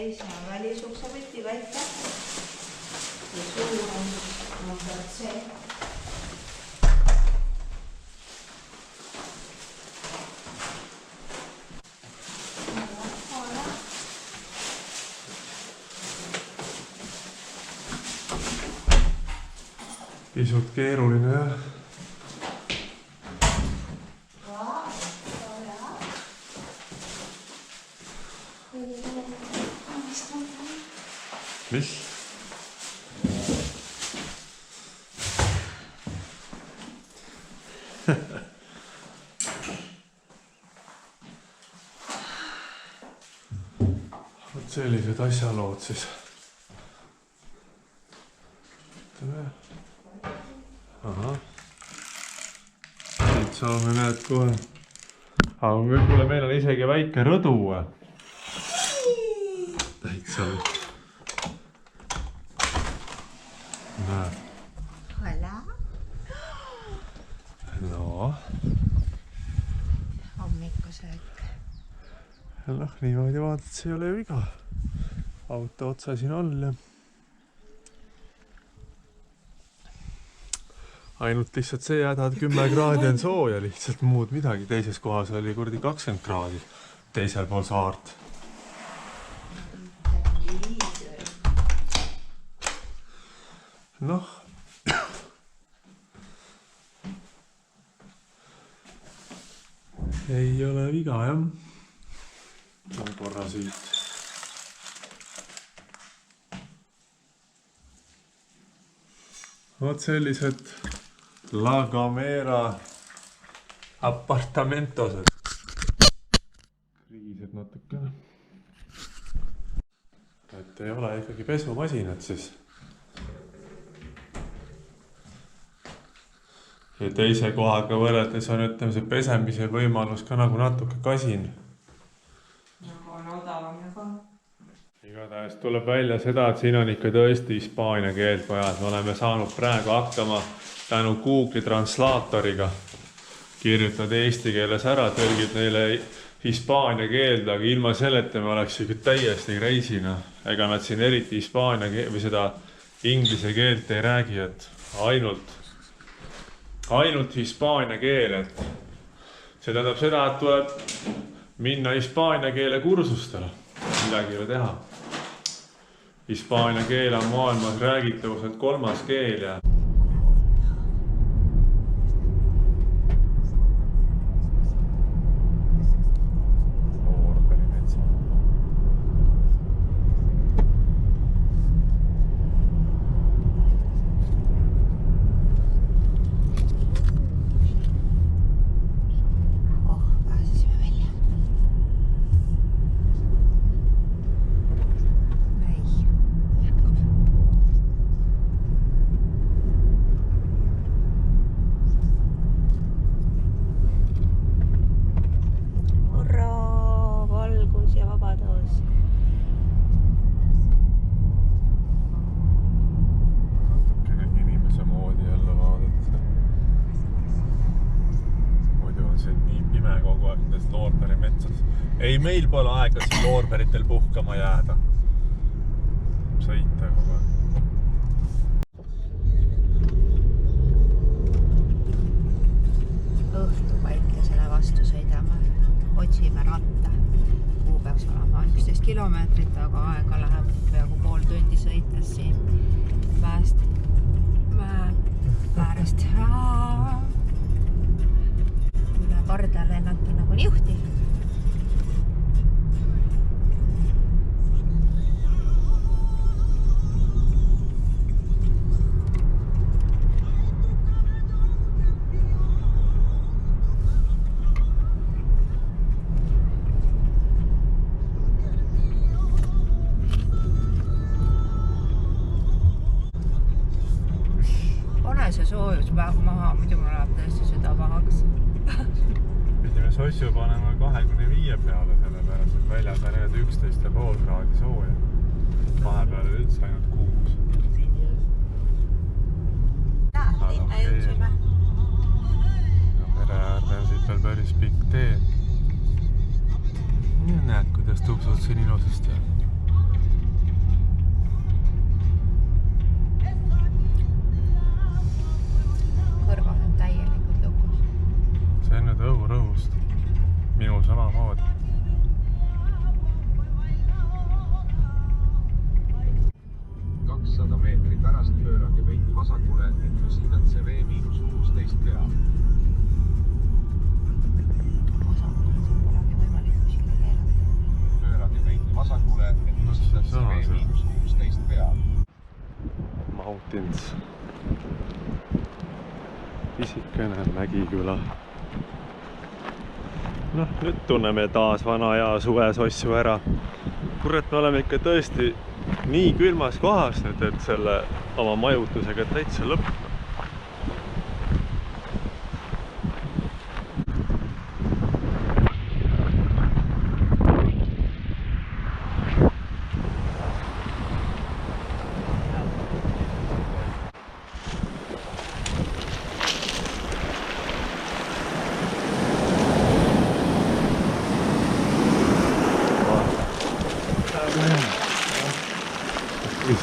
teise on välisuksepüti väike ja suur on see. Pisut keeruline jah. Mis? Vot sellised asjalood siis. Aha. Siit saame näed kohe. Aga kuule, meil on isegi väike rõdu. Täitsa. Näed. Hola. No. Hommikusöök. Noh, niimoodi vaatad, see ei ole ju viga. Auto otsa siin all ja ainult lihtsalt see hädad 10 kraadi on sooja, lihtsalt muud midagi. Teises kohas oli kurdi 20 kraadi teisel pool saart. Noh. Ei ole viga, jah. On korra siit. Vot sellised La Gamera apartamentosed. Kriised natukene. Et ei ole ikkagi pesumasinad siis. Ja teise kohaga võrreldes on, ütleme, see pesemise võimalus ka nagu natuke kasin. Nagu on odavam juba. Igatahes tuleb välja seda, et siin on ikka tõesti hispaania keelt vaja. Me oleme saanud praegu hakkama tänu Google'i translaatoriga. Kirjutad eesti keeles ära, tõlgid neile hispaania keelde, aga ilma selleta me oleks ikka täiesti reisina. Ega nad siin eriti hispaania või seda inglise keelt ei räägi, et ainult hispaania keel, et see tähendab seda, et tuleb minna hispaania keele kursustele. Midagi ei ole teha. Hispaania keel on maailmas räägitavuselt 3. keel ja ei, meil pole aega siin loorberitel puhkama jääda. Sõita kogu aeg. Õhtu päikesele vastu sõidame. Otsime ratta. Kuhu peaks olema 11 kilomeetrit, aga aega läheb peaaegu pool tundi sõites siin mäe äärest. Üle parda lennati nagu niuhti. See soojuspäev maha, muidu mul läheb tõesti süda pahaks. Pidime sossu panema 25 peale selle pärast, et väljas on 11,5 kraadi sooja. Vahepeal üldse ainult 6. Linna jõudsime. Mere äärde on siit veel päris pikk tee. Näed, kuidas tuksud siin ilusasti on. pisikene Mägiküla. Noh, nüüd tunneme taas vana hea suvesossu ära. Kurat, me oleme ikka tõesti nii külmas kohas nüüd, et selle oma majutusega täitsa lõpp.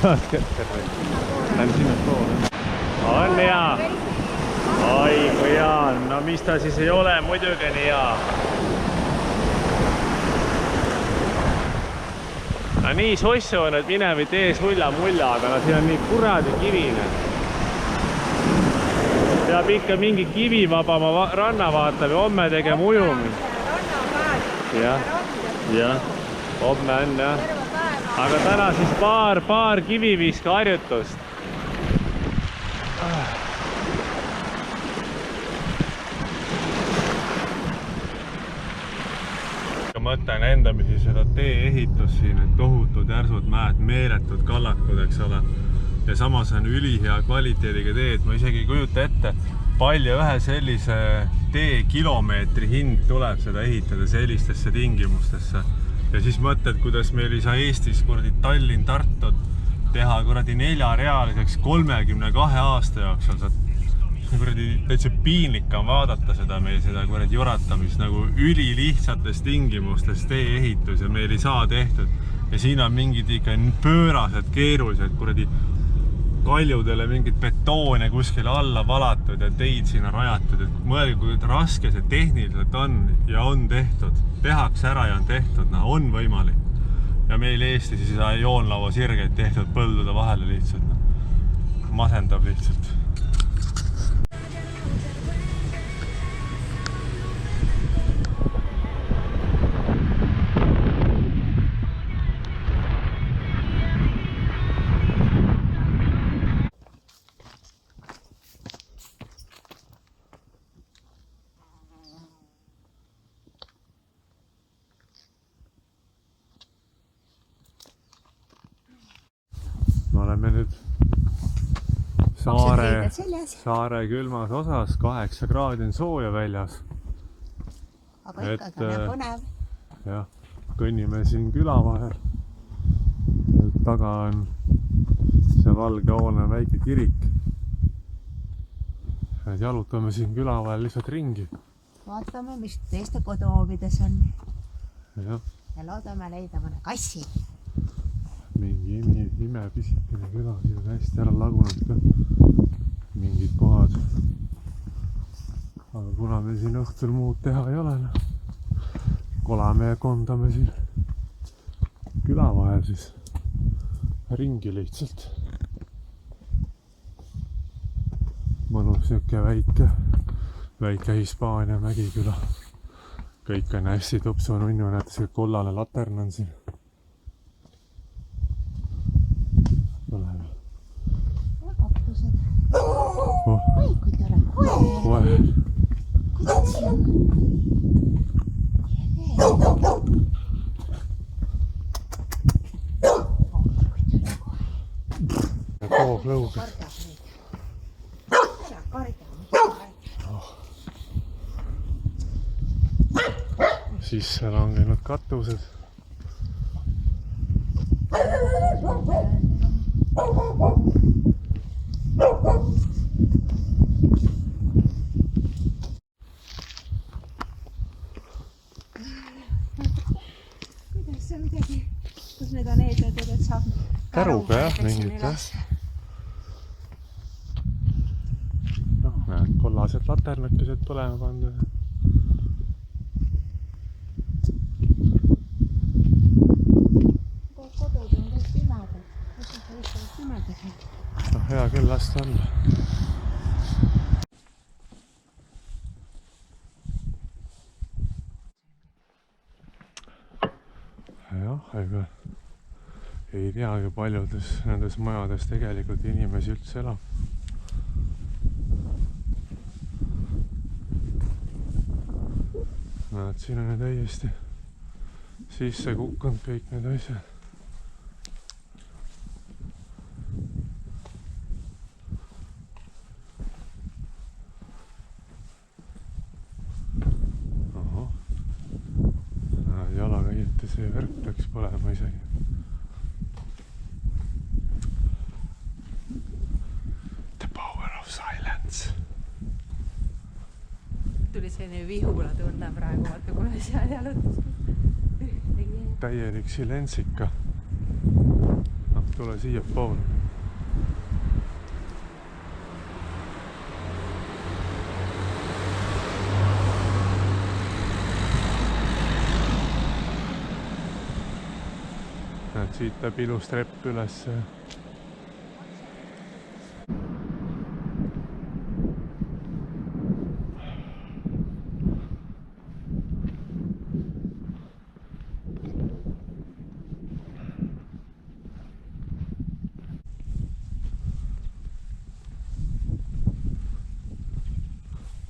Lähme sinna poole. On hea. Oi kui hea on. No mis ta siis ei ole, muidugi nii hea. No nii sossu on, et mine või tee sulla-mulla, aga no siin on nii kuradi kivine. Peab ikka mingi kivivabama ranna vaatama ja homme tegema ujumi. Jah, homme on jah. Aga täna siis paar kiviviska harjutust. Mõtlen endamisi seda tee-ehitus siin, et tohutud järsud mäed, meeletud kallakud, eks ole. Ja samas on ülihea kvaliteediga teed. Ma isegi ei kujuta ette, palju ühe sellise tee kilomeetri hind tuleb seda ehitada sellistesse tingimustesse. Ja siis mõtled, kuidas meil ei saa Eestis kuradi Tallinn-Tartut teha kuradi 4-realiseks 32 aasta jooksul. Kuradi täitsa piinlik on vaadata seda meil seda kuradi juratamist nagu ülilihtsates tingimustes tee ehitus ja meil ei saa tehtud. Ja siin on mingid ikka pöörased, keerulised kuradi kaljudele mingid betoone kuskile alla valatud ja teid siin on rajatud. Et mõelge, kui raske see tehniliselt on ja on tehtud. Tehakse ära ja on tehtud, on võimalik. Ja meil Eestis ei saa joonlaua sirgeid tehtud põldude vahele lihtsalt. Masendab lihtsalt. Me oleme nüüd saare külmas osas, 8 kraadi on sooja väljas. Aga ikkagi on põnev. Jah, kõnnime siin küla vahel. Taga on see valge hoone väike kirik. Jalutame siin küla vahel lihtsalt ringi. Vaatame, mis teiste koduhoovides on. Ja loodame leida mõne kassi. Mingi imepisikene küla, siin on hästi ära lagunud ka mingid kohad. Aga kuna meil siin õhtul muud teha ei ole, kolame ja kondame siin küla vahel siis ringi lihtsalt. Mõnus siuke väike Hispaania Mägiküla. Kõik on hästi tupsu nunnu, näete see kollane latern on siin. Oi, kui tore koer! Kuidas siin on? Kooglõuge. Sisse langenud katused. Kuidas see midagi, kus need on eedetud, et saab käruga jah, mingit jah. Noh, näed, kollased laternakesed põlema pandud. Kodud on kõik pimedad. Kus on lihtsalt pimedad? No, hea küll lasta olla. Jah, aga ei teagi paljudes nendes majades tegelikult inimesi üldse elab. näed, siin on ju täiesti sisse kukkunud kõik need asjad. Ahah. Jalakäijate see värk peaks põlema isegi. The power of silence. Tuli selline vihula tunne praegu, vaata kui me seal jalutasime. Täielik silentsika. Tule siia poole. Näed, siit läheb ilus trepp üles.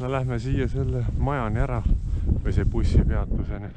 No lähme siia selle majani ära või see bussipeatuseni.